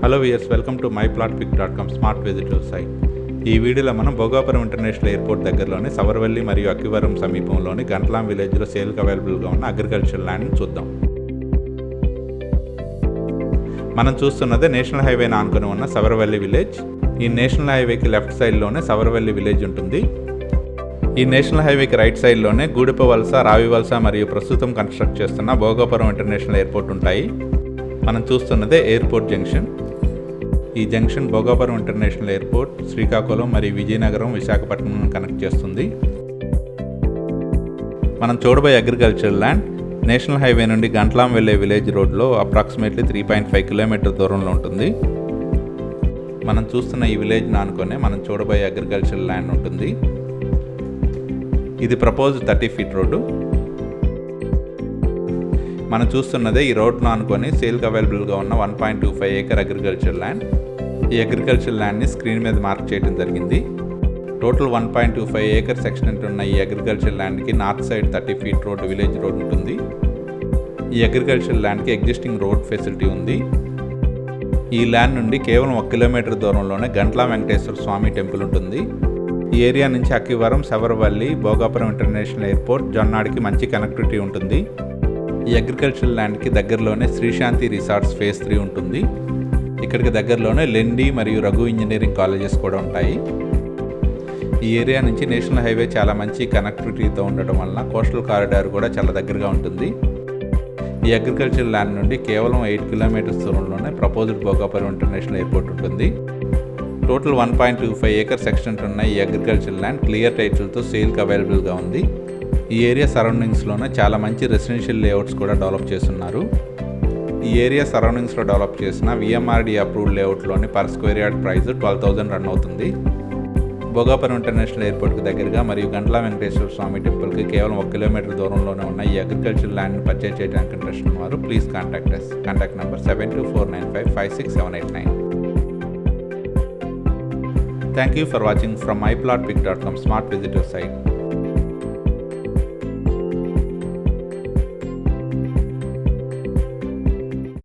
Hello viewers, welcome to myplotpic.com smart visitor site. ఈ వీడియోలో మనం భోగాపురం ఇంటర్నేషనల్ ఎయిర్పోర్ట్ దగ్గరలోని సవరవల్లి మరియు అక్కివరం సమీపంలోని గంట్లాం విలేజ్లో సేల్కి అవైలబుల్గా ఉన్న అగ్రికల్చర్ ల్యాండ్ని చూద్దాం. మనం చూస్తున్నదే నేషనల్ హైవేని ఆనుకొని ఉన్న సవరవల్లి విలేజ్. ఈ నేషనల్ హైవేకి లెఫ్ట్ సైడ్లోనే సవరవల్లి విలేజ్ ఉంటుంది. ఈ నేషనల్ హైవేకి రైట్ సైడ్లోనే గూడిపవలస, రావివలస మరియు ప్రస్తుతం కన్స్ట్రక్ట్ చేస్తున్న భోగాపురం ఇంటర్నేషనల్ ఎయిర్పోర్ట్ ఉంటాయి. మనం చూస్తున్నదే ఎయిర్పోర్ట్ జంక్షన్. ఈ junction Bhogapuram international airport, Srikakulam మరియు విజయనగరం, విశాఖపట్నం కనెక్ట్ చేస్తుంది. మనం చూడబోయే అగ్రికల్చర్ ల్యాండ్ నేషనల్ హైవే నుండి గంట్లాం వెళ్ళే విలేజ్ రోడ్లో అప్రాక్సిమేట్లీ 3.5 కిలోమీటర్ దూరంలో ఉంటుంది. మనం చూస్తున్న ఈ విలేజ్ని ఆనుకొనే మనం చూడబోయే అగ్రికల్చర్ ల్యాండ్ ఉంటుంది. ఇది ప్రపోజ్డ్ 30 ఫీట్ రోడ్డు. మనం చూస్తున్నదే ఈ రోడ్ను ఆనుకొని సేల్కి అవైలబుల్గా ఉన్న 1.25 ఏకర్ అగ్రికల్చర్ ల్యాండ్. ఈ అగ్రికల్చర్ ల్యాండ్ని స్క్రీన్ మీద మార్క్ చేయడం జరిగింది. టోటల్ 1.25 ఏకర్ సెక్షన్ ఉన్న ఈ అగ్రికల్చర్ ల్యాండ్కి north side 30 feet road village road ఉంటుంది. ఈ అగ్రికల్చర్ ల్యాండ్కి ఎగ్జిస్టింగ్ రోడ్ ఫెసిలిటీ ఉంది. ఈ ల్యాండ్ నుండి కేవలం 1 కిలోమీటర్ దూరంలోనే గంట్లా వెంకటేశ్వర స్వామి టెంపుల్ ఉంటుంది. ఈ ఏరియా నుంచి అక్కివరం, సవరవల్లి, భోగాపురం ఇంటర్నేషనల్ ఎయిర్పోర్ట్, జొన్నాడికి మంచి కనెక్టివిటీ ఉంటుంది. ఈ అగ్రికల్చర్ ల్యాండ్కి దగ్గరలోనే శ్రీశాంతి రిసార్ట్స్ ఫేజ్ 3 ఉంటుంది. ఇక్కడికి దగ్గరలోనే లెండి మరియు రఘు ఇంజనీరింగ్ కాలేజెస్ కూడా ఉంటాయి. ఈ ఏరియా నుంచి నేషనల్ హైవే చాలా మంచి కనెక్టివిటీతో ఉండటం వలన కోస్టల్ కారిడార్ కూడా చాలా దగ్గరగా ఉంటుంది. ఈ అగ్రికల్చర్ ల్యాండ్ నుండి కేవలం 8 కిలోమీటర్స్ దూరంలోనే ప్రపోజ్డ్ భోగాపురం ఇంటర్నేషనల్ ఎయిర్పోర్ట్ ఉంటుంది. టోటల్ 1.25 ఏకర్ సెక్షన్ ఉన్న ఈ అగ్రికల్చర్ ల్యాండ్ క్లియర్ టైటిల్తో సేల్కి అవైలబుల్గా ఉంది. ఈ ఏరియా సరౌండింగ్స్లోనే చాలా మంచి రెసిడెన్షియల్ లేఅవుట్స్ కూడా డెవలప్ చేస్తున్నారు. ఈ ఏరియా సరౌండింగ్స్లో డెవలప్ చేసిన VMRD అప్రూవ్డ్ లేఅవుట్లోని per square yard price 12,000 run అవుతుంది. భోగాపురం ఇంటర్నేషనల్ ఎయిర్పోర్ట్కి దగ్గరగా మరియు గంట్లా వెంకటేశ్వర స్వామి టెంపుల్కి కేవలం 1 కిలోమీటర్ దూరంలోనే ఉన్న ఈ అగ్రికల్చర్ ల్యాండ్ని పర్చేజ్ చేయడానికి ఇంట్రెస్ట్ ఉన్నవారు please contact us. Contact number 7249556789. Thank you for watching from myplotpic.com smart visitor site.